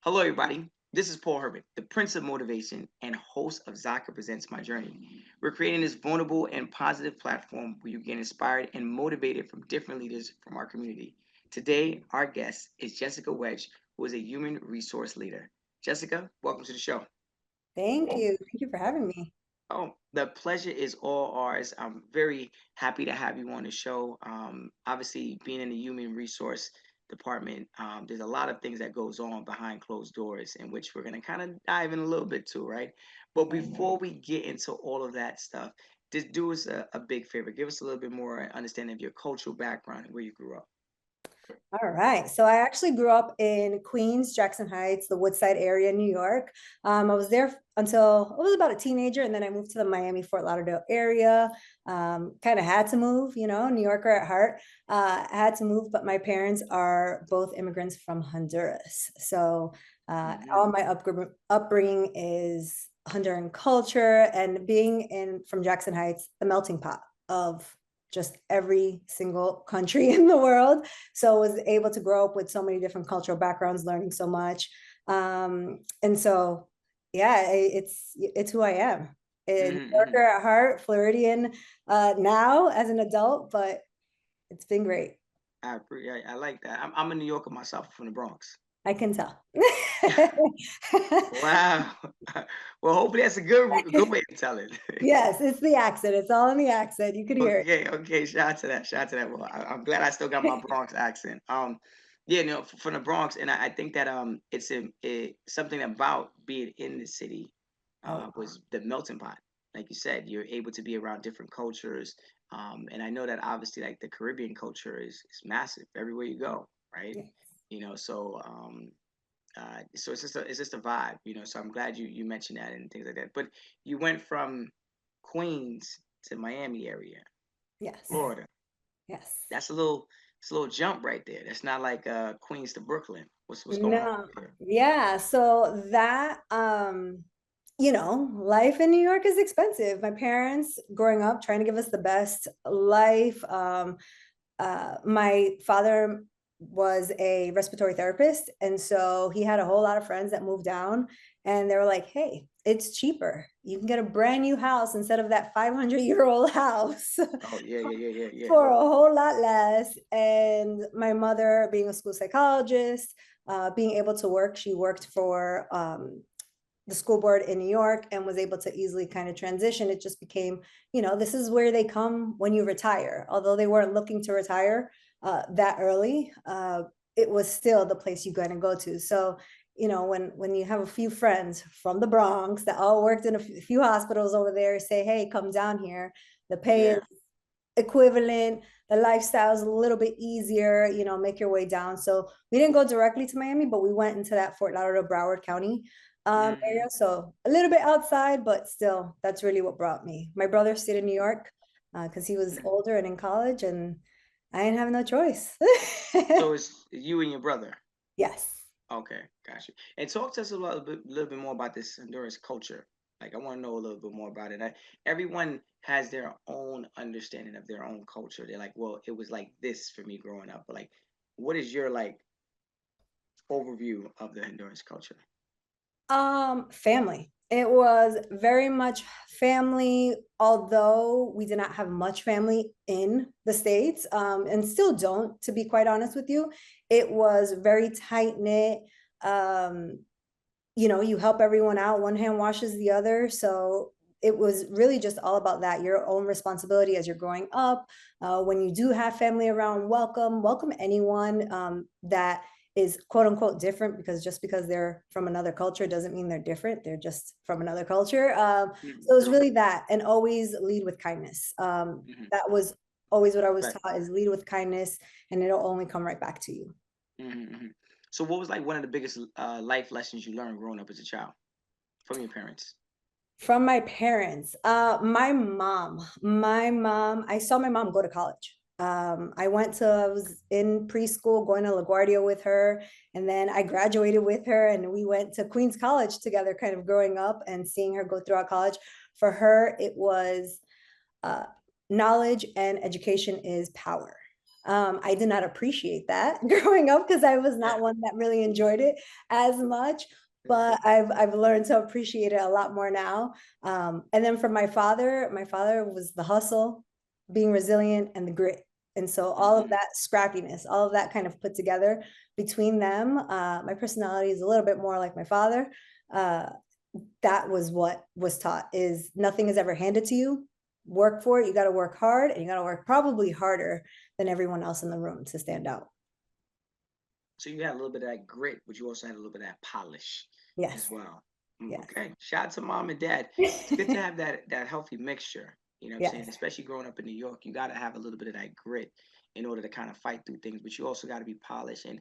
Hello, everybody. This is Paul Herbert, the Prince of Motivation and host of Zaka Presents My Journey. We're creating this vulnerable and positive platform where you get inspired and motivated from different leaders from our community. Today, our guest is Jessica Wedge, who is a human resource leader. Jessica, welcome to the show. Thank you. Thank you for having me. Oh, the pleasure is all ours. I'm very happy to have you on the show. Obviously, being in the human resource department, there's a lot of things that goes on behind closed doors, in which we're going to kind of dive in a little bit too, right? But before we get into all of that stuff, just do us a big favor. Give us a little bit more understanding of your cultural background and where you grew up. All right. So I actually grew up in Queens, Jackson Heights, the Woodside area, New York. I was there until I was about a teenager, and then I moved to the Miami, Fort Lauderdale area. Kind of had to move, New Yorker at heart. I had to move, but my parents are both immigrants from Honduras. So all Hmm. my upbringing is Honduran culture, and being in from Jackson Heights, the melting pot of just every single country in the world. So I was able to grow up with so many different cultural backgrounds, learning so much. And so, yeah, it's who I am. A New Hmm. Yorker at heart, Floridian now as an adult, but it's been great. I like that. I'm a New Yorker myself from the Bronx. I can tell. Wow. Well, hopefully that's a good way to tell it. Yes, it's the accent. It's all in the accent. You could hear Okay, okay. Shout out to that. Shout out to that. Well, I'm glad I still got my it. Bronx accent. Yeah, no, from the Bronx, and I think that something about being in the city, Oh, was the melting pot. Like you said, you're able to be around different cultures, and I know that obviously like the Caribbean culture is massive everywhere you go, right? yeah. So it's just a vibe, So I'm glad you mentioned that and things like that. But you went from Queens to Miami area, Yes. Florida. Yes. That's a little jump right there. That's not like Queens to Brooklyn. What's going on No, there? yeah. So that, life in New York is expensive. My parents growing up trying to give us the best life. My father was a respiratory therapist, and so he had a whole lot of friends that moved down, and they were like, "Hey, it's cheaper. You can get a brand new house instead of that 500-year-old house Oh yeah, yeah, yeah, yeah, yeah. for a whole lot less." And my mother, being a school psychologist, being able to work, she worked for the school board in New York and was able to easily kind of transition. It just became, this is where they come when you retire. Although they weren't looking to retire that early, it was still the place you're going to go to. So, when you have a few friends from the Bronx that all worked in a few hospitals over there, say, hey, come down here. The pay is Yeah. equivalent. The lifestyle is a little bit easier, make your way down. So we didn't go directly to Miami, but we went into that Fort Lauderdale, Broward County area. Mm. So a little bit outside, but still, that's really what brought me. My brother stayed in New York because he was older and in college, and I didn't have no choice. So it's you and your brother. Yes. Okay, got you. And talk to us a little bit more about this Honduras culture. Like, I want to know a little bit more about it. Everyone has their own understanding of their own culture. They're like, well, it was like this for me growing up. But like, what is your like overview of the Honduras culture? Family. It was very much family, although we did not have much family in the States, and still don't, to be quite honest with you. It was very tight knit. Um, you help everyone out, one hand washes the other. So it was really just all about that, your own responsibility as you're growing up. When you do have family around, welcome anyone that is quote unquote different, because just because they're from another culture doesn't mean they're different. They're just from another culture. Mm, So it's true. really that, and always lead with kindness. Hmm. That was always what I was Right. taught, is lead with kindness, and it'll only come right back to you. Hmm. So, what was like one of the biggest life lessons you learned growing up as a child from your parents? From my parents, my mom, I saw my mom go to college. I was in preschool going to LaGuardia with her, and then I graduated with her, and we went to Queens College together, kind of growing up and seeing her go throughout college. For her, it was uh, knowledge and education is power. I did not appreciate that growing up because I was not one that really enjoyed it as much. But I've learned to appreciate it a lot more now. And then from my father was the hustle, being resilient, and the grit. And so all of that scrappiness, all of that kind of put together between them, my personality is a little bit more like my father. That was what was taught: is nothing is ever handed to you. Work for it. You got to work hard, and you got to work probably harder than everyone else in the room to stand out. So you had a little bit of that grit, but you also had a little bit of that polish as Yes. well. Yes. Okay. Shout out to mom and dad. It's good to have that healthy mixture. You know what I'm saying? Yes. Especially growing up in New York, you got to have a little bit of that grit in order to kind of fight through things. But you also got to be polished and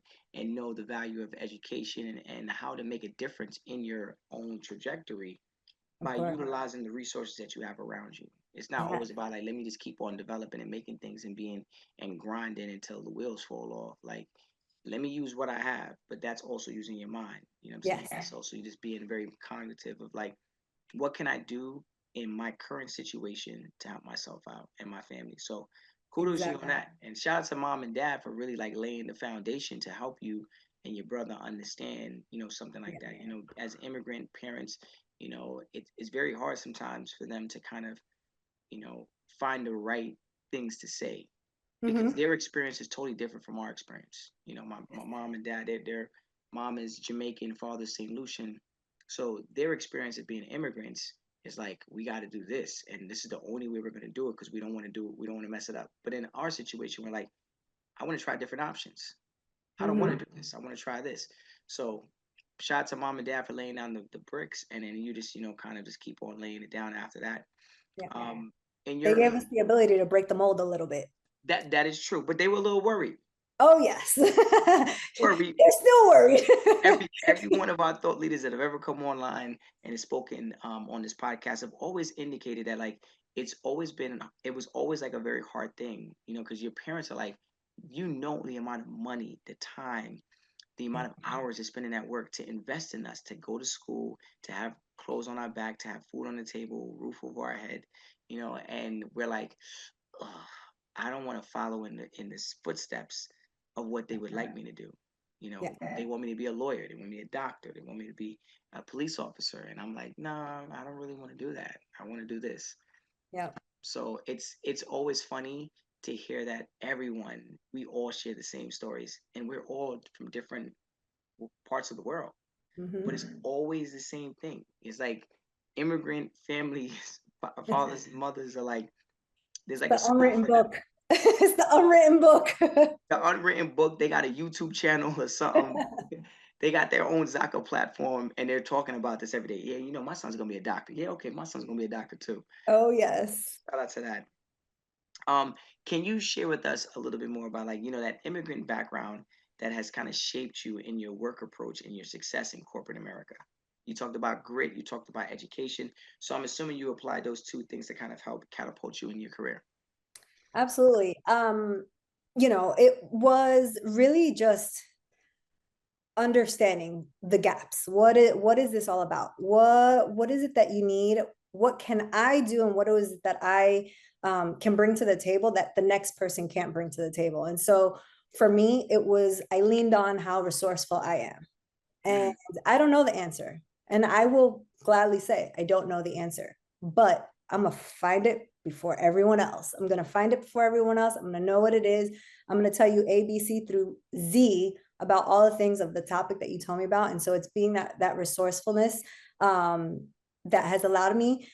know the value of education and how to make a difference in your own trajectory Of by course. utilizing the resources that you have around you. It's not Yeah. always about like, let me just keep on developing and making things and being and grinding until the wheels fall off. Like, let me use what I have, but that's also using your mind. You know what I'm saying? Yes. That's also you just being very cognitive of like, what can I do in my current situation to help myself out and my family? So kudos to you on Exactly. that. And shout out to mom and dad for really like laying the foundation to help you and your brother understand, something like Yeah. that. As immigrant parents, it's very hard sometimes for them to kind of, find the right things to say because Mm-hmm. their experience is totally different from our experience. My mom and dad, their mom is Jamaican, father's St. Lucian. So their experience of being immigrants is like, we got to do this. And this is the only way we're going to do it because we don't want to mess it up. But in our situation, we're like, I want to try different options. I don't want Mm-hmm. to do this. I want to try this. So shout out to mom and dad for laying down the bricks. And then you just, kind of just keep on laying it down after that. Yeah. Um, and They you're gave us the ability to break the mold a little bit. that is true, but they were a little worried. Oh, yes. Worried. They're still worried. Every one of our thought leaders that have ever come online and has spoken on this podcast have always indicated that like it was always like a very hard thing, because your parents are like, the amount of money, the time, the amount of hours they spend in at work to invest in us, to go to school, to have clothes on our back, to have food on the table, roof over our head, and we're like, ugh, I don't want to follow in the footsteps of what they would like me to do. Yeah. They want me to be a lawyer, they want me a doctor, they want me to be a police officer, and I'm like, no, I don't really want to do that. I want to do this. Yeah. So it's always funny to hear that we all share the same stories, and we're all from different parts of the world, but it's Mm-hmm. always the same thing. It's like immigrant families, fathers and mothers are like, there's like a The school unwritten for them. book. It's the unwritten book. The unwritten book, they got a YouTube channel or something. They got their own Zaka platform and they're talking about this every day. Yeah, my son's gonna be a doctor. Yeah, okay, my son's gonna be a doctor too. Oh, yes. Shout out to that. Um, can you share with us a little bit more about like, that immigrant background that has kind of shaped you in your work approach and your success in corporate America? You talked about grit, you talked about education. So I'm assuming you applied those two things to kind of help catapult you in your career. Absolutely. It was really just understanding the gaps. What is this all about? What is it that you need? What can I do, and what is it that I can bring to the table that the next person can't bring to the table? And so for me, I leaned on how resourceful I am. And Mm, I don't know the answer. And I will gladly say, I don't know the answer, but I'm going to find it before everyone else. I'm going to find it before everyone else. I'm going to know what it is. I'm going to tell you A, B, C through Z about all the things of the topic that you told me about. And so it's being that resourcefulness that has allowed me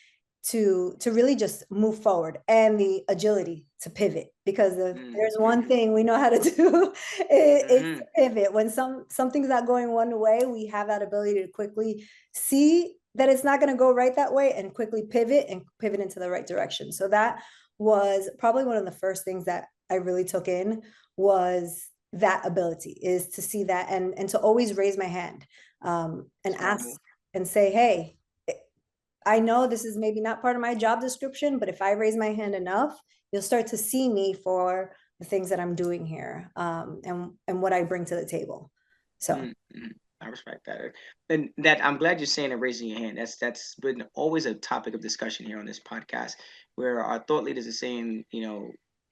to really just move forward, and the agility to pivot, because if there's one mhm, thing we know how to do, it's to mhm. pivot when something's not going one way. We have that ability to quickly see that it's not going to go right that way and quickly pivot into the right direction. So that was probably one of the first things that I really took in, was that ability, is to see that, and to always raise my hand, and Smart ask move. and say, hey, I know this is maybe not part of my job description, but if I raise my hand enough, you'll start to see me for the things that I'm doing here, and what I bring to the table. So Mm. I respect that. And that I'm glad you're saying and raising your hand. That's been always a topic of discussion here on this podcast, where our thought leaders are saying,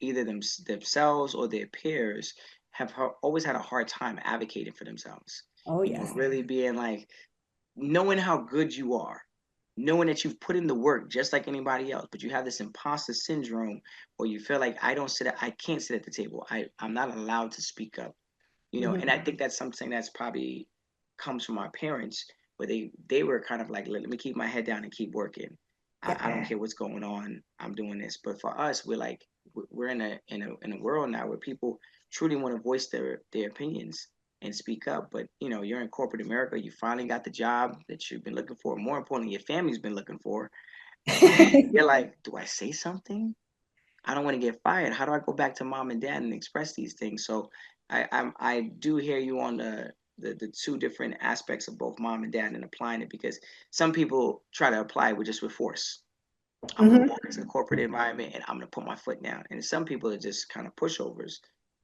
either themselves or their peers have always had a hard time advocating for themselves. Oh, You know, yes. really being like, knowing how good you are, knowing that you've put in the work just like anybody else, but you have this imposter syndrome, or you feel like I can't sit at the table. I'm not allowed to speak up. You know, and I Mhm. think that's something that's probably comes from our parents, where they were kind of like, let me keep my head down and keep working. I don't Yeah. care what's going on. I'm doing this. But for us, we're like, we're in a world now where people truly want to voice their opinions and speak up. But you know, you're in corporate America. You finally got the job that you've been looking for. More importantly, your family's been looking for, and you're like, do I say something? I don't want to get fired. How do I go back to mom and dad and express these things? So I do hear you on the two different aspects of both mom and dad and applying it, because some people try to apply it with just with force. I'm gonna Mhm. walk into the corporate environment and I'm gonna put my foot down. And some people are just kind of pushovers.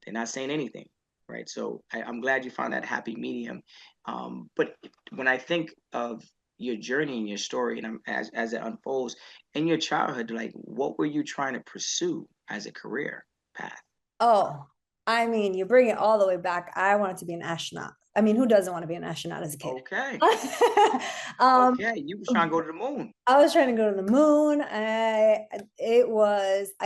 They're not saying anything, right? So I'm glad you found that happy medium. But when I think of your journey and your story, and as it unfolds in your childhood, like what were you trying to pursue as a career path? Oh, I mean, you bring it all the way back. I wanted to be an astronaut. I mean, who doesn't want to be an astronaut as a kid? Okay, um, okay, you was trying to go to the moon. I was trying to go to the moon. I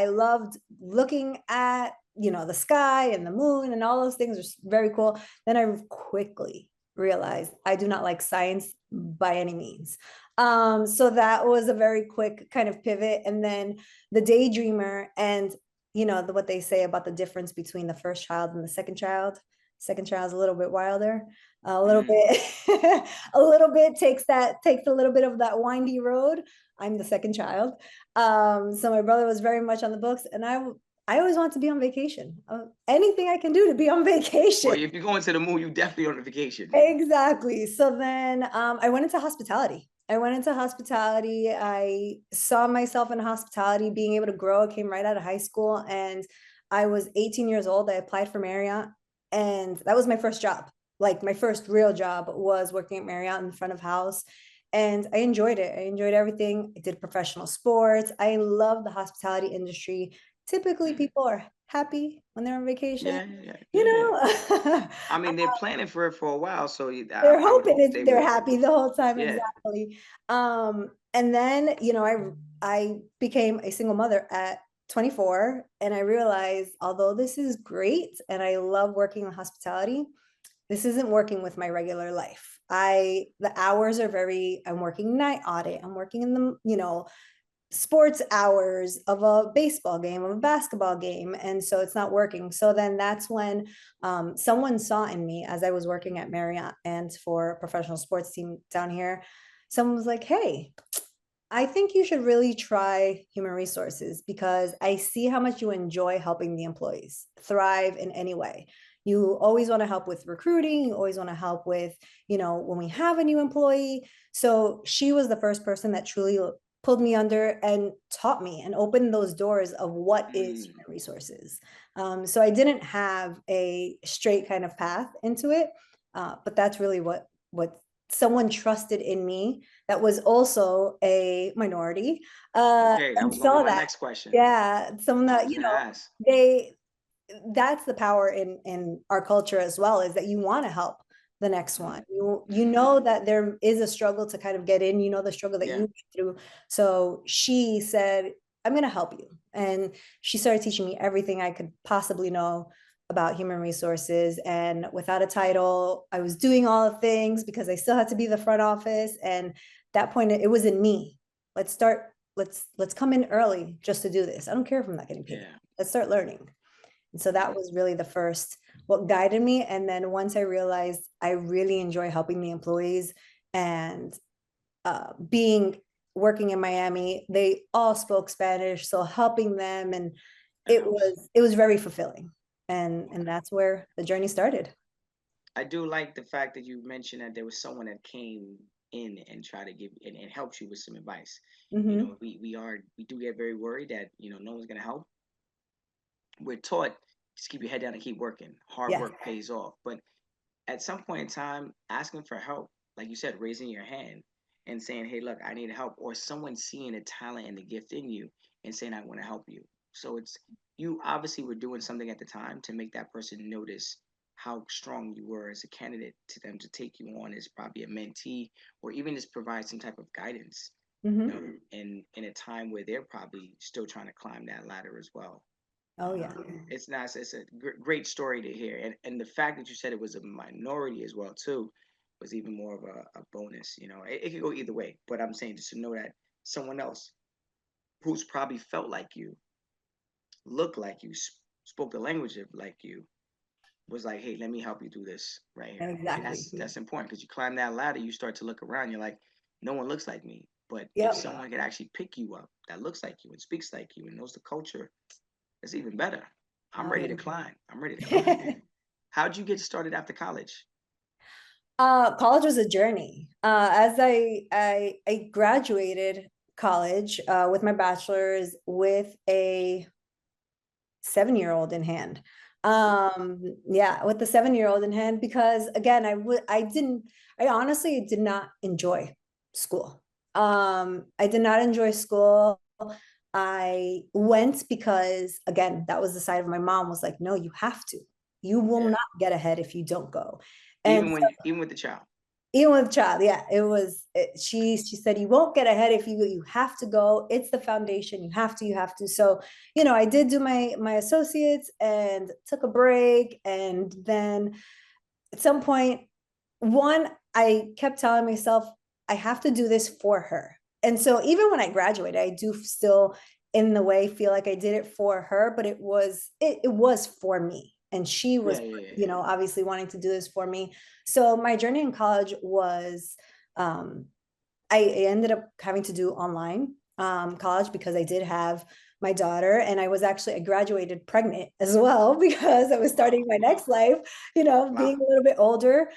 loved looking at, the sky and the moon and all those things are very cool. Then I quickly realized I do not like science by any means. So that was a very quick kind of pivot. And then the daydreamer and, what they say about the difference between the first child and the second child. Second child's a little bit wilder, a little Mm, bit a little bit takes a little bit of that windy road. I'm the second child, so my brother was very much on the books, and I always want to be on vacation. Anything I can do to be on well, vacation. if you're going to the moon, you definitely on a vacation. Exactly. So then I went into hospitality. I saw myself in hospitality, being able to grow. I came right out of high school and I was 18 years old. I applied for Marriott and that was my first job. Like my first real job was working at Marriott in front of house. And I enjoyed it. I enjoyed everything. I did professional sports. I love the hospitality industry. Typically, Mm, people are happy when they're on vacation, yeah, yeah, you yeah, yeah. know. I mean, they're planning for it for a while, so They're I would hoping hope they they're would. happy the whole time. Yeah. Exactly. And then, I became a single mother at 24 and I realized although this is great and I love working in hospitality, this isn't working with my regular life. The hours are I'm working night audit. I'm working in the, sports hours of a baseball game, of a basketball game. And so it's not working. So then that's when someone saw in me as I was working at Marriott and for a professional sports team down here. Someone was like, hey, I think you should really try human resources because I see how much you enjoy helping the employees thrive in any way. You always want to help with recruiting, you always want to help with, when we have a new employee. So she was the first person that truly pulled me under and taught me and opened those doors of what is Mm, human resources. So I didn't have a straight kind of path into it, but that's really what someone trusted in me that was also a minority, okay, that and was gonna be saw my that. next question. Yeah, someone I that, was gonna ask. they that's the power in our culture as well, is that you want to help the next one. You Mm-hmm. know that there is a struggle to kind of get in, the struggle that you Yeah. went through. So she said, I'm going to help you. And she started teaching me everything I could possibly know about human resources. And without a title, I was doing all the things because I still had to be the front office. And that point, it was in me. Let's start. Let's come in early just to do this. I don't care if I'm not getting paid. Yeah. Let's start learning. And so that Mm, was really the first, what guided me. And then once I realized I really enjoy helping the employees and being working in Miami, they all spoke Spanish. So helping them, and that it helps. was very fulfilling. And Okay. that's where the journey started. I do like the fact that you mentioned that there was someone that came in and tried to give and helped you with some advice. You Mm-hmm. know, we do get very worried that, no one's gonna help. We're taught, just keep your head down and keep working. Hard Yes. work pays off. But at some point in time, asking for help, like you said, raising your hand and saying, hey, look, I need help, or someone seeing a talent and the gift in you and saying, I want to help you. So it's, you obviously were doing something at the time to make that person notice how strong you were as a candidate to them to take you on as probably a mentee, or even just provide some type of guidance, you know, Hmm. in a time where they're probably still trying to climb that ladder as well. Oh yeah. It's nice. It's a great story to hear, and the fact that you said it was a minority as well too was even more of a bonus. You know, it could go either way, but I'm saying just to know that someone else who's probably felt like you, looked like you, spoke the language of like you, was like, hey, let me help you do this right here. And Exactly. that's important, because you climb that ladder, you start to look around, you're like, no one looks like me. But if Yep. someone could actually pick you up that looks like you and speaks like you and knows the culture, it's even better. I'm Oh ready yeah. to climb. I'm ready to climb. How'd you get started after college? College was a journey. As I graduated college with my bachelor's with a 7-year-old in hand. Yeah, with the 7-year-old in hand, because again, I honestly did not enjoy school. I did not enjoy school. I went because again, that was the side of my mom was like, no, you have to. You will Yeah. not get ahead if you don't go. And Even when even with the child. even with child, yeah, it was she said you won't get ahead if you have to go. It's the foundation. You have to. So, I did do my associates and took a break. And then at some point, one, I kept telling myself, I have to do this for her. And so even when I graduated, I do still in the way feel like I did it for her, but it was for me. And she Yeah, was, yeah, yeah, yeah. obviously wanting to do this for me. So my journey in college was um I ended up having to do online college because I did have my daughter, and I graduated pregnant as well because I was Wow. starting my next life, being Wow. a little bit older.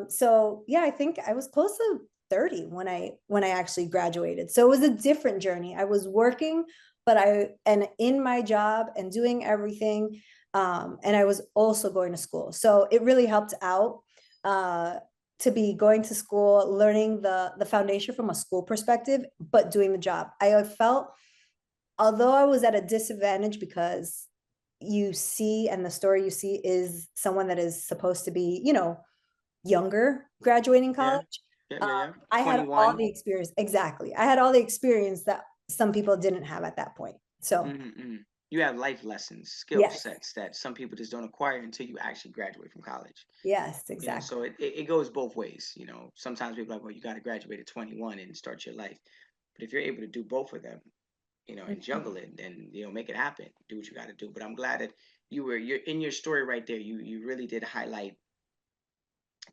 So yeah, I think I was close to 30 when I actually graduated. So it was a different journey. I was working, and in my job and doing everything. And I was also going to school. So it really helped out. To be going to school, learning the foundation from a school perspective, but doing the job. I felt, although I was at a disadvantage because you see, and the story you see is someone that is supposed to be, younger graduating Yeah. college. Yeah, Um, yeah, yeah. I had all 21. the experience. Exactly. I had all the experience that some people didn't have at that point. So, Mm-hmm. You have life lessons, skill yes, sets that some people just don't acquire until you actually graduate from college. yes, You know, so exactly. it goes both ways. You know, sometimes people are like, well, you got to graduate at 21 and start your life. But if you're able to do both of them, you know, and Mhm. juggle it, then, you know, make it happen. Do what you got to do. But I'm glad that you're in your story right there. You really did highlight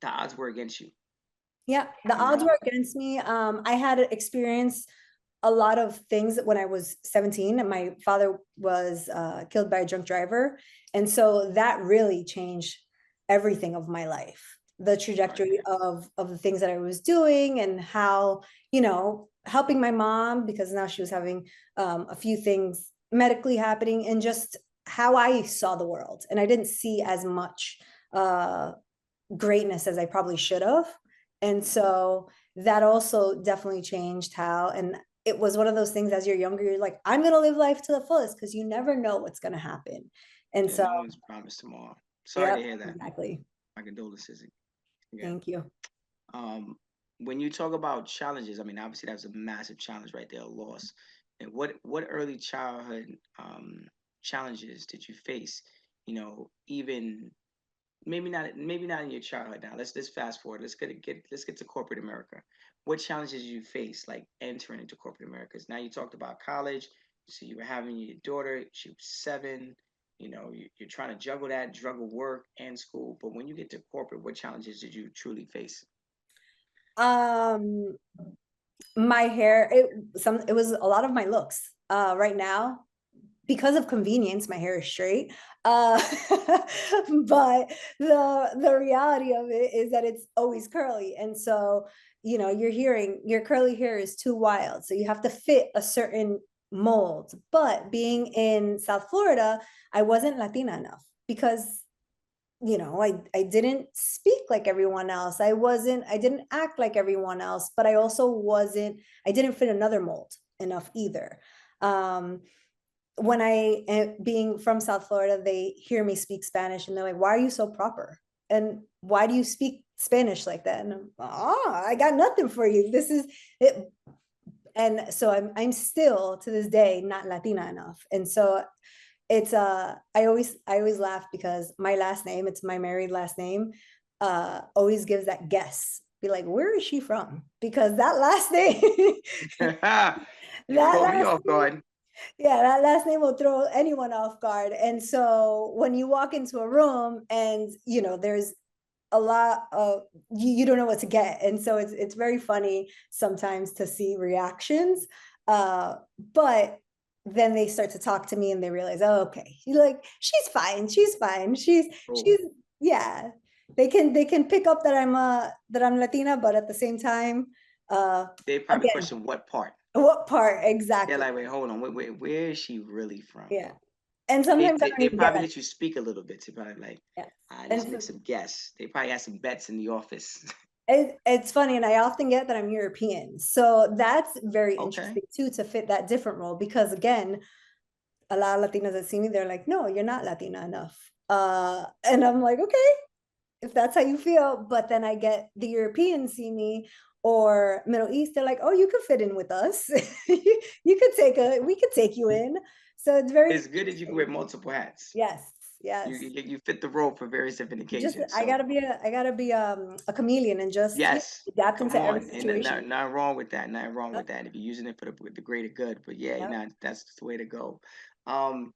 the odds were against you. Yeah, the You odds know. were against me. I had experienced a lot of things when I was 17, and my father was killed by a drunk driver. And so that really changed everything of my life, the Sorry to trajectory hear. of the things that I was doing, and how, helping my mom because now she was having a few things medically happening, and just how I saw the world. And I didn't see as much uh, greatness as I probably should have. And so that also definitely changed how, and it was one of those things as you're younger, you're like, I'm going to live life to the fullest because you never know what's going to happen. And Yeah, so, no one's promised tomorrow. Sorry to yep, hear that. exactly. My condolences again. Thank you. Um, when you talk about challenges, I mean, obviously that was a massive challenge right there, a loss. And what early childhood challenges did you face? You know, even maybe not in your childhood. Now let's fast forward. Let's get to corporate America. What challenges you face like entering into corporate America? 'Cause now you talked about college. So you were having your daughter. She was 7. You know, you're trying to juggle work and school. But when you get to corporate, what challenges did you truly face? Um, my hair, it was a lot of my looks. Right now, because of convenience, my hair is straight. Uh, but the reality of it is that it's always curly. And so, you're hearing your curly hair is too wild. So you have to fit a certain mold. But being in South Florida, I wasn't Latina enough because I didn't speak like everyone else. I didn't act like everyone else, but I didn't fit another mold enough either. Um, when being from South Florida, they hear me speak Spanish and they're like, why are you so proper? And why do you speak Spanish like that? And I got nothing for you. This is it. And so I'm still to this day not Latina enough. And so it's I always laugh because my last name, it's my married last name, always gives that guess. Be like, where is she from? Because that last name, You that caught me last off name, guard. yeah, that last name will throw anyone off guard. And so when you walk into a room and there's a lot of you don't know what to get. And so it's very funny sometimes to see reactions. But then they start to talk to me and they realize, oh, okay, you're like, she's fine, she's fine, Oh, she's yeah. They can pick up that I'm Latina, but at the same time, they probably again, question what part. what part They're exactly? like, wait, hold on, where is she really from? Yeah. And They, sometimes I they don't they even get probably that. let you speak a little bit. They probably like, Yes. I And just make so some guess. They probably had some bets in the office. it's funny, and I often get that I'm European. So that's very Okay. interesting too, to fit that different role, because again, a lot of Latinas that see me, they're like, no, you're not Latina enough. And I'm like, okay, if that's how you feel. But then I get the Europeans see me, or Middle East, they're like, oh, you could fit in with us. You could we could take you in. So it's very It's good that you can wear interesting. multiple hats. Yes, You yes. you fit the role for various different Just occasions. I So gotta be a chameleon and just yes, adapt come into every on, and situation. not wrong with that. Not wrong Yep, with that. If you're using it for the greater good, but yeah, yep. that's the way to go. Um,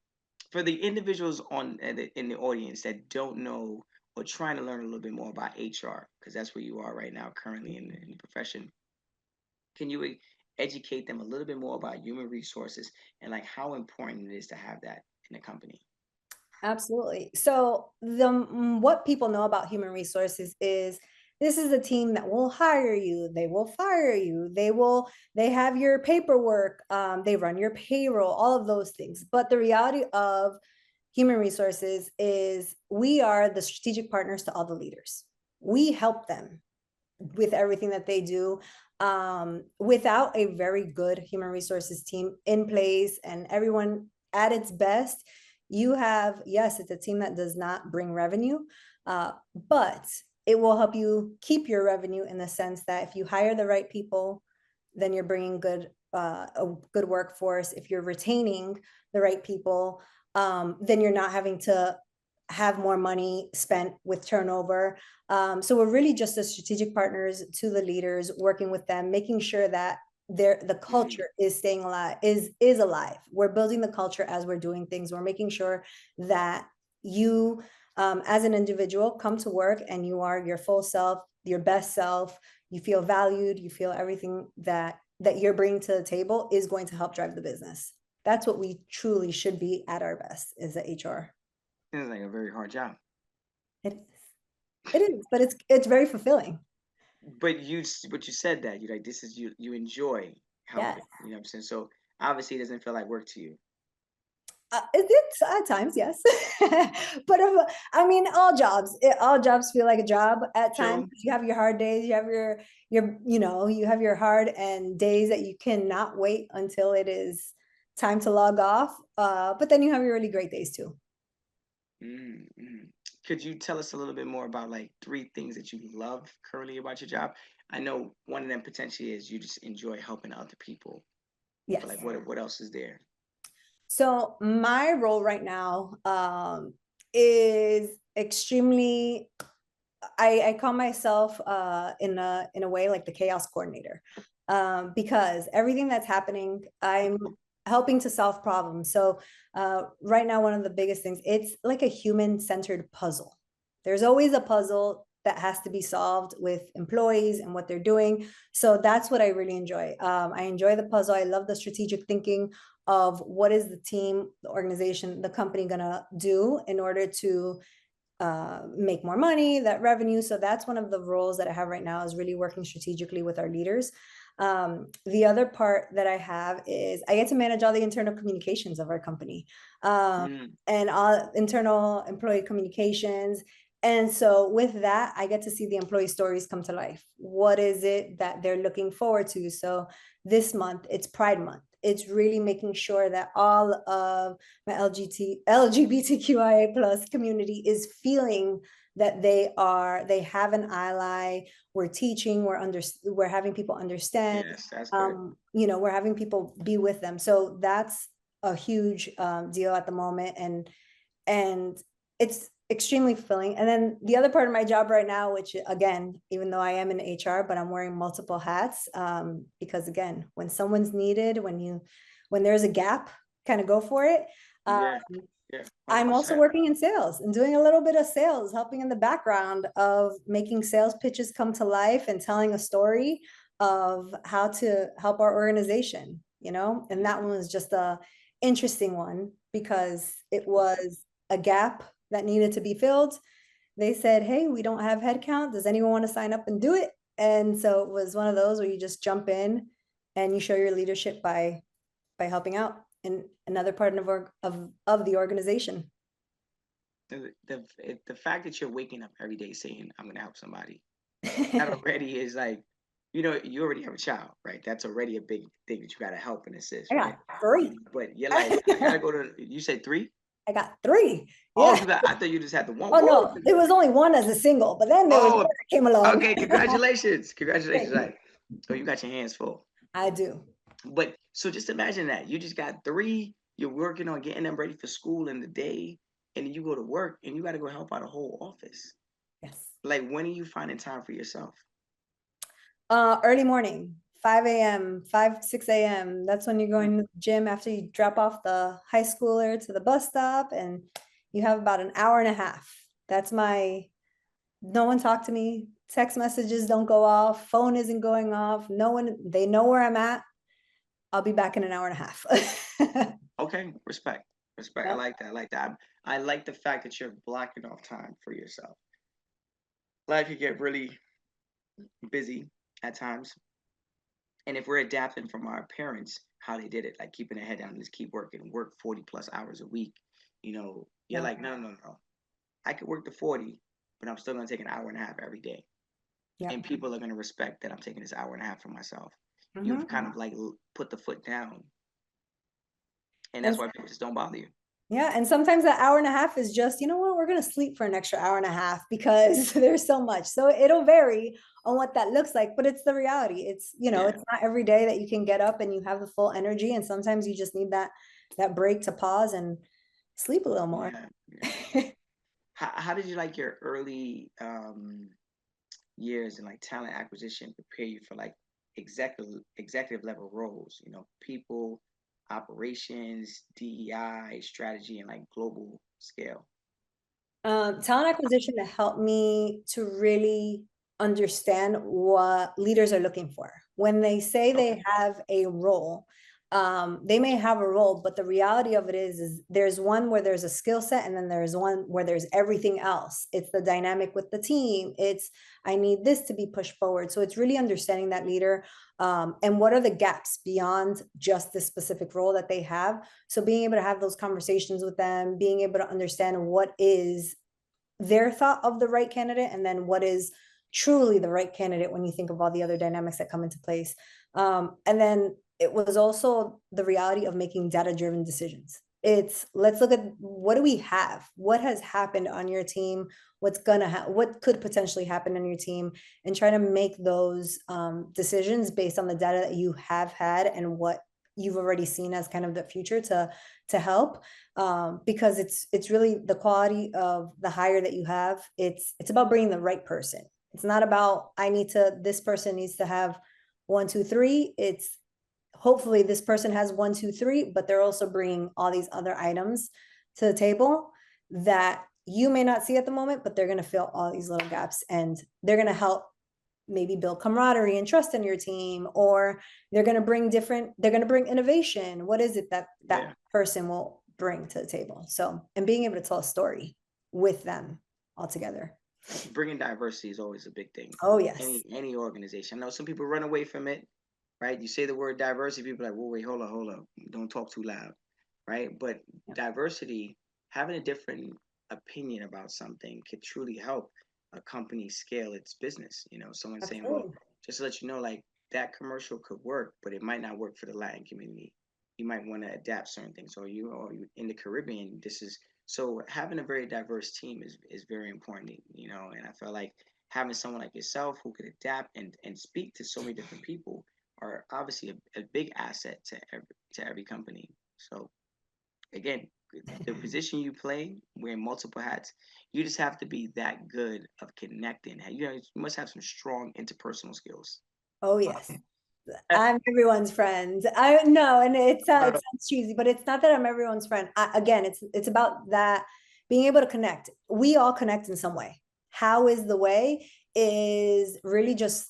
for the individuals in the audience that don't know or trying to learn a little bit more about HR, because that's where you are right now, currently in the profession, can you educate them a little bit more about human resources and like how important it is to have that in a company? Absolutely. So what people know about human resources is this is a team that will hire you, they will fire you, they have your paperwork, they run your payroll, all of those things. But the reality of human resources is we are the strategic partners to all the leaders. We help them with everything that they do. Without a very good human resources team in place and everyone at its best, you have, yes, it's a team that does not bring revenue, but it will help you keep your revenue, in the sense that if you hire the right people, then you're bringing a good workforce. If you're retaining the right people, then you're not having to have more money spent with turnover. So we're really just as strategic partners to the leaders, working with them, making sure that the Mm, culture is staying alive, is alive. We're building the culture as we're doing things. We're making sure that you, as an individual, come to work and you are your full self, your best self. You feel valued. You feel everything that you're bringing to the table is going to help drive the business. That's what we truly should be at our best, is the HR. it's like a very hard job. It is. It is, but it's very fulfilling. But but you said that you like this is you enjoy Yes. helping. You know what I'm saying? So obviously it doesn't feel like work to you. It's at times, yes. But I mean, all jobs feel like a job at times. True. You have your hard days, you have you have your hard and days that you cannot wait until it is time to log off. But then you have your really great days too. Mm. Could you tell us a little bit more about like three things that you love currently about your job? I know one of them potentially is you just enjoy helping other people, but like Yes. what else is there? So my role right now is extremely, I call myself in a way like the chaos coordinator, because everything that's happening, I'm helping to solve problems. So right now, one of the biggest things, it's like a human-centered puzzle. There's always a puzzle that has to be solved with employees and what they're doing. So that's what I really enjoy. I enjoy the puzzle. I love the strategic thinking of what is the team, the organization, the company gonna do in order to make more money, that revenue. So that's one of the roles that I have right now, is really working strategically with our leaders. The other part that I have is I get to manage all the internal communications of our company, Mm, and all internal employee communications. And so with that, I get to see the employee stories come to life. What is it that they're looking forward to? So this month, it's Pride Month. it's really making sure that all of my LGBTQIA plus community is feeling that they have an ally. We're teaching, we're having people understand. Yes, that's good. We're having people be with them. So that's a huge deal at the moment, and it's extremely fulfilling. And then the other part of my job right now, which again, even though I am in HR, but I'm wearing multiple hats, because again, when someone's needed, when there's a gap, kind of go for it. Yeah, yeah, I'm also 100%. working in sales and doing a little bit of sales, helping in the background of making sales pitches come to life and telling a story of how to help our organization, and that one was just a interesting one because it was a gap that needed to be filled. They said, hey, we don't have headcount. Does anyone want to sign up and do it? And so it was one of those where you just jump in and you show your leadership by helping out in another part of the organization. The fact that you're waking up every day saying, I'm going to help somebody, that already is like, you already have a child, right? That's already a big thing that you got to help and assist, I right? got three. But you're like, I got to go to, you said three? I got three. Oh, Yeah. I thought you just had the one. Oh Whoa. no, it was only one as a single, but then there was Oh, more that came along. okay. Congratulations. Congratulations. Thank you. Like, oh, you got your hands full. I do. But so just imagine that you just got three, you're working on getting them ready for school in the day, and then you go to work and you got to go help out a whole office. Yes. Like, when are you finding time for yourself? Early morning, 5 a.m., 5, 6 a.m. That's when you're going to the gym after you drop off the high schooler to the bus stop, and you have about an hour and a half. That's no one talk to me. Text messages don't go off. Phone isn't going off. No one, they know where I'm at. I'll be back in an hour and a half. Okay, respect. Respect. I Yep. like that. I like that. I like the fact that you're blocking off time for yourself. Life can get really busy at times. And if we're adapting from our parents, how they did it, like keeping their head down and just keep working, work 40 plus hours a week, you're Yeah. like, no, no, no, no. I could work the 40, but I'm still going to take an hour and a half every day. Yeah. And people are going to respect that I'm taking this hour and a half for myself. You've Mm-hmm. kind of like put the foot down. And And that's why people just don't bother you. yeah, and sometimes that hour and a half is just, you know what, we're gonna sleep for an extra hour and a half because there's so much. So it'll vary on what that looks like, but it's the reality. Yeah. It's not every day that you can get up and you have the full energy. And sometimes you just need that break to pause and sleep a little more. Yeah. Yeah. How did you like your early years in like talent acquisition prepare you for like executive level roles, people, operations, DEI, strategy, and like global scale? Talent acquisition to help me to really understand what leaders are looking for. When they say Okay. they have a role, they may have a role, but the reality of it is there's one where there's a skill set, and then there's one where there's everything else. It's the dynamic with the team. I need this to be pushed forward. So it's really understanding that leader, and what are the gaps beyond just this specific role that they have. So being able to have those conversations with them, being able to understand what is their thought of the right candidate, and then what is truly the right candidate when you think of all the other dynamics that come into place. And then it was also the reality of making data-driven decisions. Let's look at what do we have, what has happened on your team, what could potentially happen on your team, and try to make those decisions based on the data that you have had and what you've already seen as kind of the future to help, because it's really the quality of the hire that you have. It's about bringing the right person. It's not about this person needs to have 1, 2, 3. It's hopefully this person has 1, 2, 3, but they're also bringing all these other items to the table that you may not see at the moment, but they're going to fill all these little gaps, and they're going to help maybe build camaraderie and trust in your team, or they're going to bring innovation. What is it that Yeah. person will bring to the table? So, and being able to tell a story with them all together. Bringing diversity is always a big thing. Oh yes. Any organization. I know some people run away from it, right? You say the word diversity, people are like, whoa, wait, hold up. Don't talk too loud, right? But diversity, having a different opinion about something could truly help a company scale its business. Someone saying, well, Absolutely. just to let you know, like that commercial could work, but it might not work for the Latin community. you might want to adapt certain things, or you in the Caribbean, this is so having a very diverse team is very important, you know, and I feel like having someone like yourself who could adapt and speak to so many different people are obviously a big asset to every company. So again, the position you play, wearing multiple hats, you just have to be that good of connecting. You know, you must have some strong interpersonal skills. Oh yes. I'm everyone's friend. I know, and it sounds cheesy, but it's not that I'm everyone's friend. Again, it's about that being able to connect. We all connect in some way. How is the way? Is really just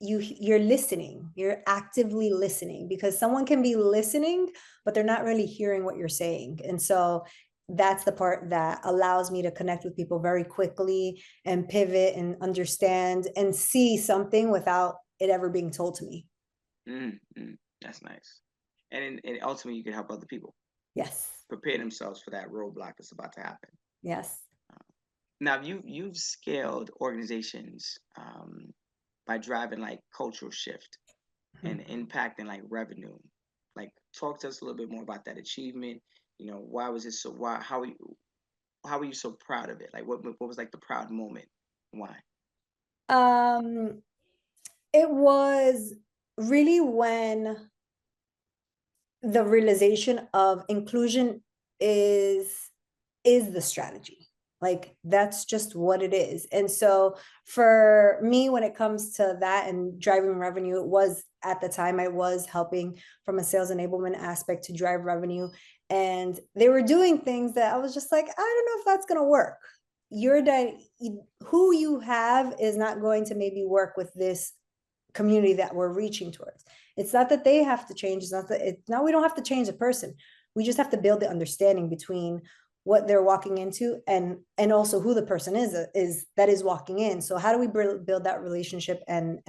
you're listening. You're actively listening because someone can be listening, but they're not really hearing what you're saying. And so that's the part that allows me to connect with people very quickly and pivot and understand and see something without it ever being told to me. That's nice. And ultimately, you can help other people Yes. prepare themselves for that roadblock that's about to happen. Yes. Now, you've scaled organizations by driving like cultural shift and impacting like revenue. Like, talk to us a little bit more about that achievement. You know, why was it so? Why? How were you so proud of it? Like, what was like the proud moment? Why? Um, it was really when the realization of inclusion is is the strategy. Like that's just what it is. And so for me, when it comes to that and driving revenue, it was at the time I was helping from a sales enablement aspect to drive revenue. And they were doing things that I was just like, I don't know if that's going to work. You're who you have is not going to maybe work with this community that we're reaching towards. It's not that they have to change. It's not that no, we don't have to change the person. We just have to build the understanding between what they're walking into and also who the person is that is walking in. So how do we build that relationship and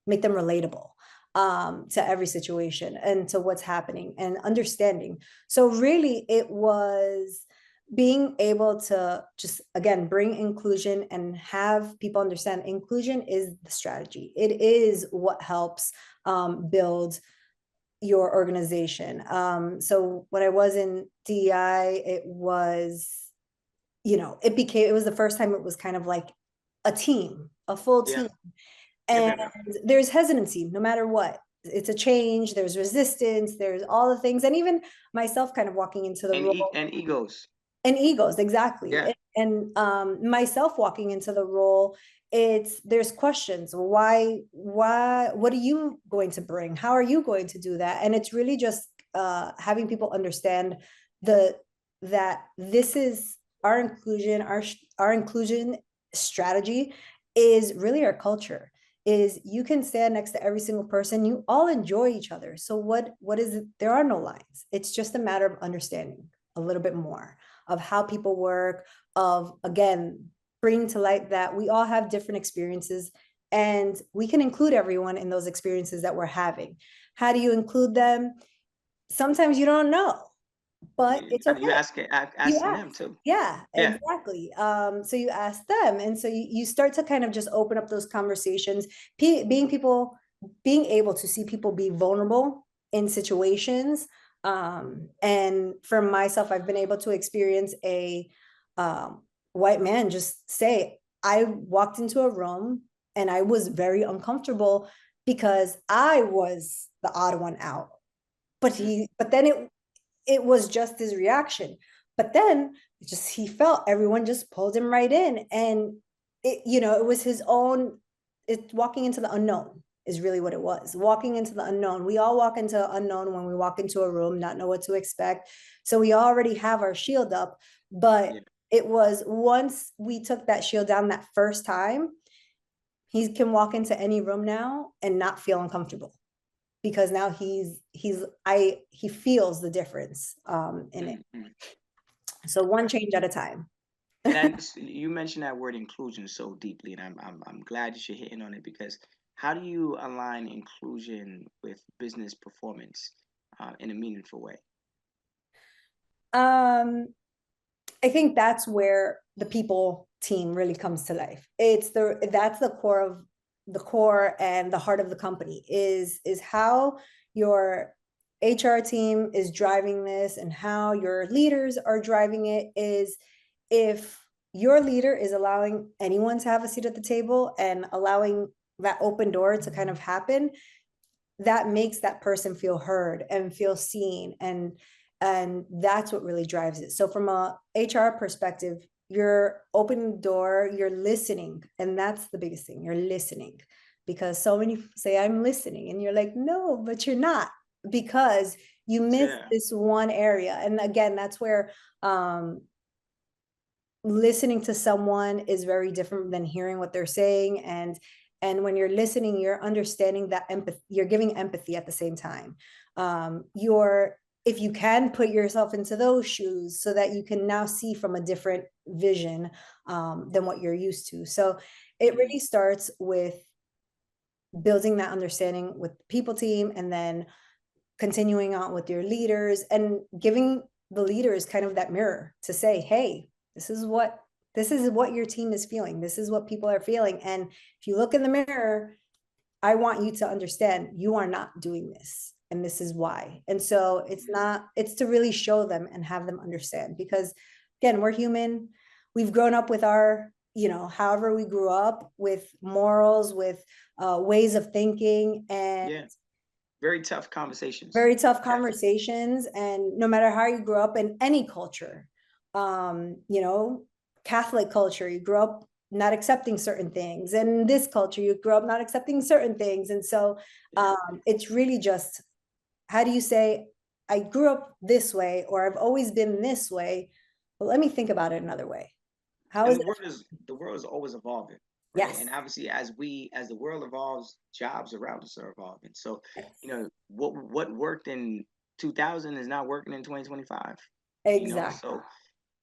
make them relatable to every situation and to what's happening and understanding. So really it was being able to just again bring inclusion and have people understand inclusion is the strategy. It is what helps build your organization. So when I was in DEI, it was, it was the first time it was kind of like a team, a full Yeah. team. And there's hesitancy no matter what. It's a change, there's resistance, there's all the things. And even myself kind of walking into the role. And egos. And egos, exactly. Yeah. And myself walking into the role, there's questions. What are you going to bring? How are you going to do that? And it's really just having people understand that this is our inclusion, our inclusion strategy is really our culture. Is you can stand next to every single person, you all enjoy each other. So what is it? There are no lines. It's just a matter of understanding a little bit more of how people work, of again, bringing to light that we all have different experiences and we can include everyone in those experiences that we're having. How do you include them? Sometimes you don't know, but it's okay. You You asking them ask. too. Yeah, Yeah. exactly. So you ask them. And so you start to kind of just open up those conversations, being able to see people be vulnerable in situations. And for myself, I've been able to experience a white man just say, I walked into a room and I was very uncomfortable because I was the odd one out. But then it was just his reaction. But then he felt everyone just pulled him right in. And it was his own, walking into the unknown is really what it was. Walking into the unknown. We all walk into the unknown when we walk into a room, not know what to expect. So we already have our shield up. But it was once we took that shield down that first time, he can walk into any room now and not feel uncomfortable because now he feels the difference in it. So one change at a time. And you mentioned that word inclusion so deeply, and I'm glad that you're hitting on it because how do you align inclusion with business performance in a meaningful way? I think that's where the people team really comes to life. That's the core and the heart of the company is how your HR team is driving this and how your leaders are driving it is if your leader is allowing anyone to have a seat at the table and allowing that open door to kind of happen, that makes that person feel heard and feel seen, and that's what really drives it. So from a HR perspective, you're open door, you're listening, and that's the biggest thing. You're listening, because so many say I'm listening and you're like, no, but you're not, because you miss Yeah. this one area. And again, that's where listening to someone is very different than hearing what they're saying. And when you're listening, you're understanding that empathy, you're giving empathy at the same time. You're, if you can put yourself into those shoes so that you can now see from a different vision than what you're used to. So it really starts with building that understanding with the people team, and then continuing on with your leaders and giving the leaders kind of that mirror to say, hey, this is what your team is feeling, this is what people are feeling, and if you look in the mirror, I want you to understand you are not doing this, and this is why. And so it's to really show them and have them understand, because again, we're human, we've grown up with our, however we grew up, with morals, with ways of thinking, and Yeah. Very tough conversations. very tough Yes. conversations. And no matter how you grew up in any culture, Catholic culture, you grew up not accepting certain things, and this culture, you grew up not accepting certain things. And so Yeah. it's really just, how do you say, I grew up this way, or I've always been this way, well, let me think about it another way. How And is the it? world is always evolving, right? Yes. And obviously, as the world evolves, jobs around us are evolving. So, Yes. what worked in 2000 is not working in 2025. Exactly. So,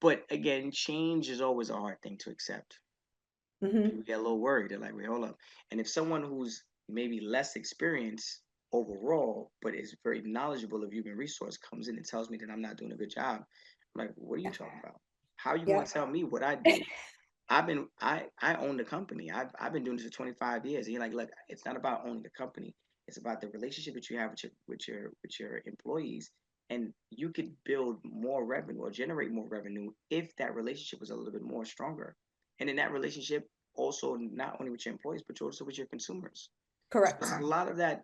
but again, change is always a hard thing to accept. Mm-hmm. People get a little worried. They're like, wait, hold up. And if someone who's maybe less experienced overall, but is very knowledgeable of human resource comes in and tells me that I'm not doing a good job, I'm like, what are you Yeah. talking about? How are you going Yeah. to tell me what I do? I own the company. I've been doing this for 25 years. And you're like, look, it's not about owning the company. It's about the relationship that you have with your employees. And you could build more revenue or generate more revenue if that relationship was a little bit more stronger. And in that relationship, also not only with your employees, but also with your consumers. So Correct. it's a lot of that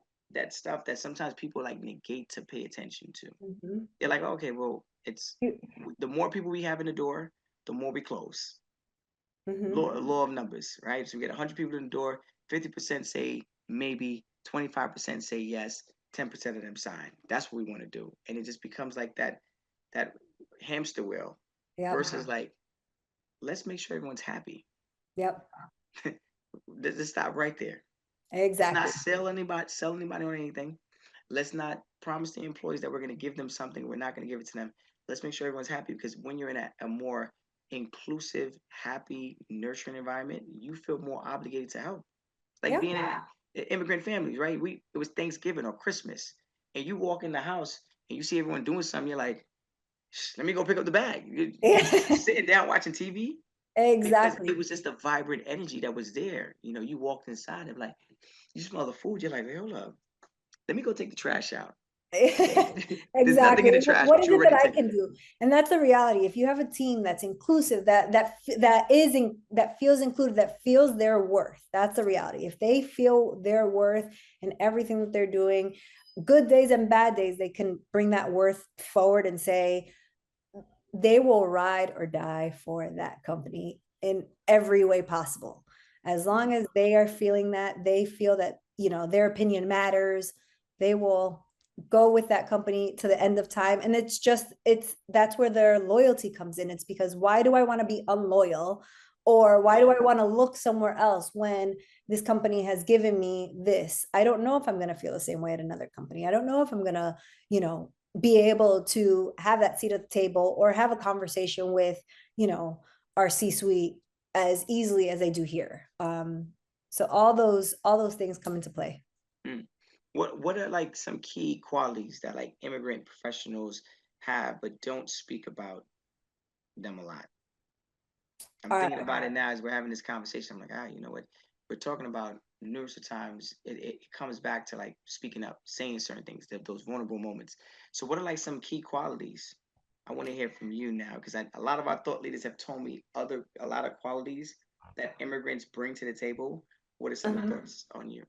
stuff that sometimes people like negate to pay attention to. Mm-hmm. They're like, okay, well, it's the more people we have in the door, the more we close. Mm-hmm. Law of numbers, right? So we get 100 people in the door, 50% say maybe, 25% say yes, 10% of them sign. That's what we want to do. And it just becomes like that hamster wheel Yep. versus like, let's make sure everyone's happy. Yep. Let's stop right there. Let's not Exactly. sell anybody on anything. Let's not promise the employees that we're going to give them something. We're not going to give it to them. Let's make sure everyone's happy, because when you're in a more inclusive, happy, nurturing environment, you feel more obligated to help. Like Yeah. being in immigrant families, right? It was Thanksgiving or Christmas, and you walk in the house and you see everyone doing something. You're like, let me go pick up the bag. You sitting down watching TV because it Exactly. was just a vibrant energy that was there. You walked inside and like you smell the food. You're like, hey, hold up, let me go take the trash out. There's nothing Exactly. in the trash, What but is you're it ready that to I take it. can do? And that's the reality. If you have a team that's inclusive, that feels included, that feels their worth, that's the reality. If they feel their worth in everything that they're doing, good days and bad days, they can bring that worth forward and say they will ride or die for that company in every way possible. As long as they are feeling that, they feel that, their opinion matters, they will go with that company to the end of time. And that's where their loyalty comes in. It's because, why do I want to be unloyal, or why do Yeah, I want to look somewhere else when this company has given me this? I don't know if I'm going to feel the same way at another company. I don't know if I'm going to, be able to have that seat at the table or have a conversation with, our C-suite as easily as they do here. So all those things come into play. mm. What are like some key qualities that like immigrant professionals have but don't speak about them a lot? I'm All thinking right. about it now as we're having this conversation. I'm like, you know what? we're talking about numerous of times, it comes back to like speaking up, saying certain things, those vulnerable moments. So, what are like some key qualities? I want to hear from you now because a lot of our thought leaders have told me a lot of qualities that immigrants bring to the table. What are some of the Uh-huh. thoughts on you?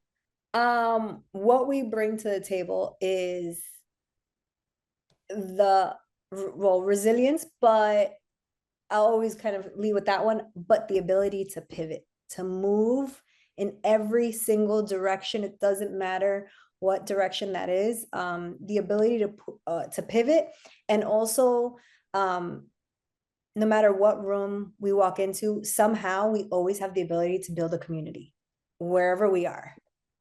What we bring to the table is the well, resilience, but I'll always kind of lead with that one, but the ability to pivot, to move in every single direction. It doesn't matter what direction that is. The ability to pivot, and also no matter what room we walk into, somehow we always have the ability to build a community wherever we are.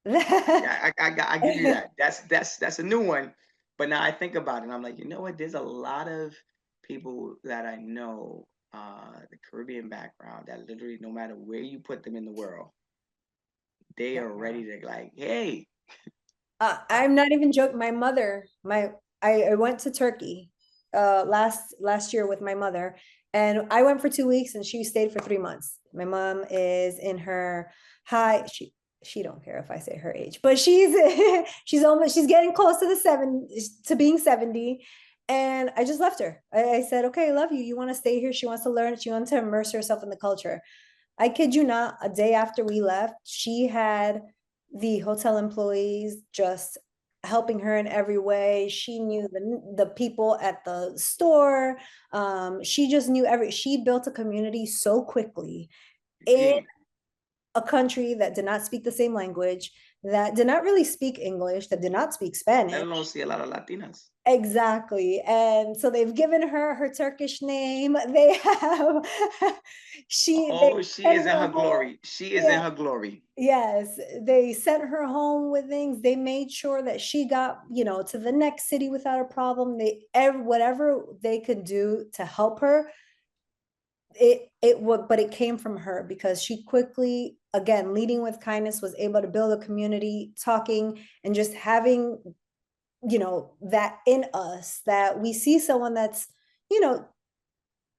Yeah, I give you that. That's a new one. But now I think about it, and I'm like, you know what? There's a lot of people that I know, the Caribbean background, that literally, no matter where you put them in the world, they are ready to like, hey, I'm not even joking. My mother, I went to Turkey last year with my mother, and I went for 2 weeks and she stayed for 3 months. My mom is in her high, she don't care if I say her age, but she's getting close to the seven to being 70. And I just left her. I said, okay, I love you. You want to stay here? She wants to learn, she wants to immerse herself in the culture. I kid you not, a day after we left, she had the hotel employees just helping her in every way. She knew the people at the store. She just knew she built a community so quickly in ding. a country that did not speak the same language, that did not really speak English, that did not speak I Spanish. don't see a lot of Latinas. Exactly. And so they've given her her Turkish name. They have they Oh, she sent is in her her home. glory. She is in Yeah. her glory. Yes, they sent her home with things. They made sure that she got, to the next city without a problem. Whatever they could do to help her, it would, but it came from her because she quickly, again, leading with kindness, was able to build a community, talking and just having, that in us, that we see someone that's, you know,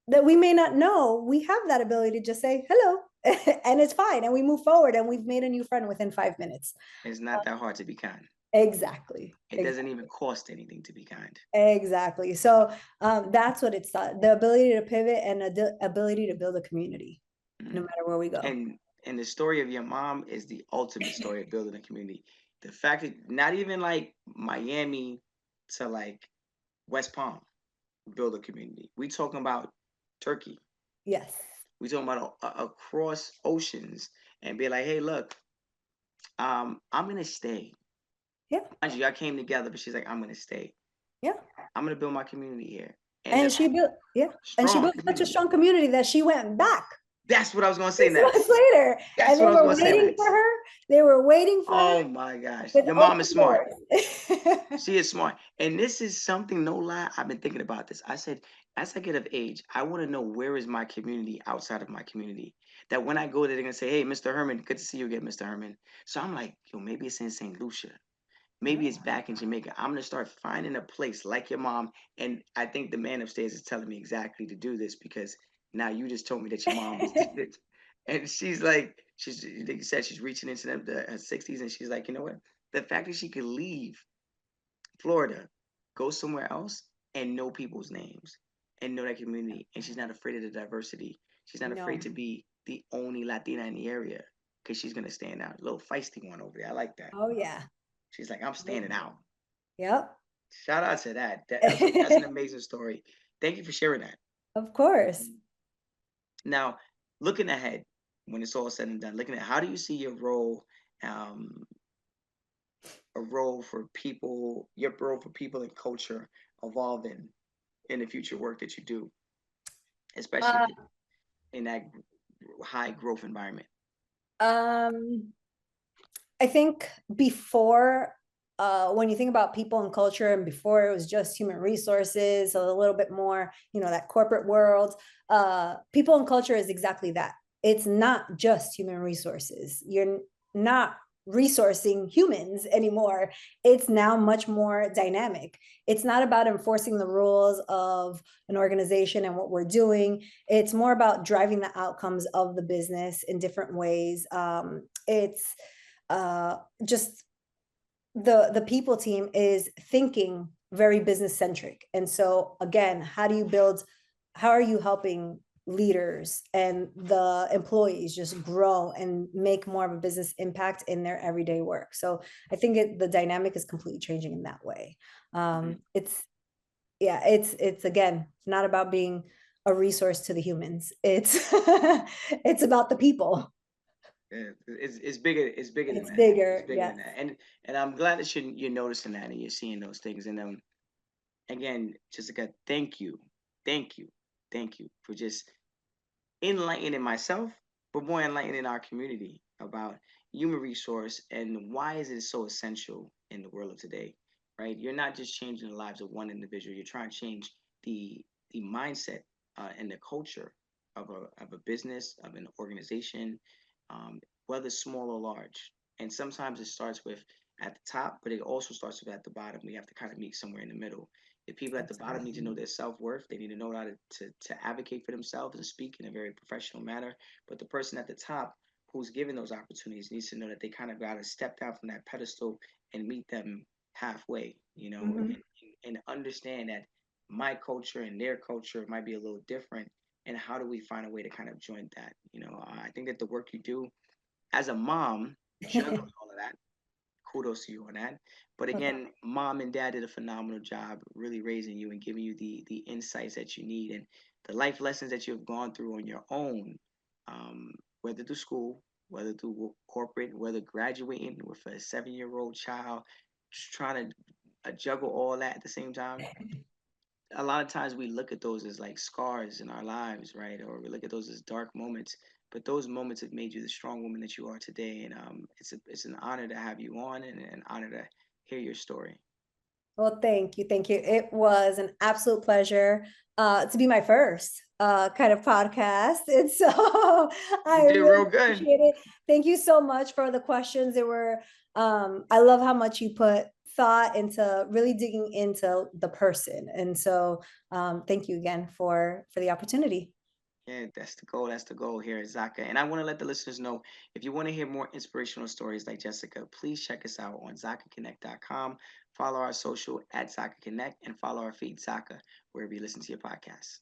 that we may not know, we have that ability to just say hello and it's fine. And we move forward and we've made a new friend within 5 minutes. It's not that hard to be kind. Exactly. It doesn't even cost anything to be kind. Exactly. So that's what it's the ability to pivot and the ability to build a community, no Mhm. matter where we go. And the story of your mom is the ultimate story of building a community. The fact that not even like Miami to like West Palm build a community. We talking about Turkey. Yes. We talking about across oceans and be like, hey, look, I'm gonna stay. Yeah. Mind you, I came together, but she's like, I'm gonna stay. Yeah. I'm gonna build my community here. And And the she built, yeah. And she strong built such a community. strong community that she went back That's what I was gonna say 6 months next. later. That's And they what I was were gonna say waiting for next. her. They were waiting for her Oh my gosh. with Your mom is open smart. doors. She is smart. And this is something, no lie, I've been thinking about this. I said, as I get of age, I want to know where is my community outside of my community. That when I go there, they're going to say, hey, Mr. Herman, good to see you again, Mr. Herman. So I'm like, yo, maybe it's in St. Lucia. Yeah. Maybe it's back in Jamaica. I'm going to start finding a place like your mom. And I think the man upstairs is telling me exactly to do this because now you just told me that your mom was did. And she's like, like you said, she's reaching into her 60s. And she's like, you know what? The fact that she could leave Florida, go somewhere else and know people's names and know that community. And she's not afraid of the diversity. She's not afraid No. to be the only Latina in the area because she's gonna stand out. A little feisty one over there. I like that. Oh yeah. She's like, I'm standing out. Yep. Shout out to that. That's an amazing story. Thank you for sharing that. Of course. Now, looking ahead, when it's all said and done, looking at how do you see your role, um, a role for people, your role for people and culture evolving in the future work that you do, especially Uh, in that high growth environment. um, I think before, when you think about people and culture, and before it was just human resources, a little bit more, that corporate world, people and culture is exactly that. It's not just human resources. You're not resourcing humans anymore. It's now much more dynamic. It's not about enforcing the rules of an organization and what we're doing. It's more about driving the outcomes of the business in different ways. It's just the people team is thinking very business centric. And so again, how are you helping leaders and the employees just grow and make more of a business impact in their everyday work? So I think the dynamic is completely changing in that way. Mhm. It's yeah, it's again not about being a resource to the humans. It's it's about the people. Yeah, it's bigger. It's bigger than It's that. It's bigger, bigger than yes. that. And I'm glad that you're noticing that and you're seeing those things. And again, Jessica, thank you, thank you for just enlightening myself, but more enlightening our community about human resource and why is it so essential in the world of today, right? You're not just changing the lives of one individual. You're trying to change the mindset and the culture of a business, of an organization, whether small or large. And sometimes it starts with at the top, but it also starts with at the bottom. We have to kind of meet somewhere in the middle. The people at the bottom need to know Absolutely. their self-worth. They need to know how to advocate for themselves and speak in a very professional manner. But the person at the top who's given those opportunities needs to know that they kind of got to step down from that pedestal and meet them halfway, Mhm. and understand that my culture and their culture might be a little different. And how do we find a way to kind of join that? I think that the work you do as a mom, juggling all of that, kudos to you on that. But again, mom and dad did a phenomenal job really raising you and giving you the insights that you need and the life lessons that you have gone through on your own, whether through school, whether through corporate, whether graduating with a 7-year-old child, just trying to juggle all that at the same time. A lot of times we look at those as like scars in our lives, right? Or we look at those as dark moments. But those moments have made you the strong woman that you are today, and it's an honor to have you on, and an honor to hear your story. Well, thank you. Thank you. It was an absolute pleasure to be my first kind of podcast. And so You I did really real good. appreciate it. Thank you so much for the questions. They were, I love how much you put thought into really digging into the person. And so thank you again for the opportunity. Yeah, that's the goal. That's the goal here at Zaka. And I want to let the listeners know if you want to hear more inspirational stories like Jessica, please check us out on ZakaConnect.com. Follow our social at Zaka Connect and follow our feed Zaka wherever you listen to your podcast.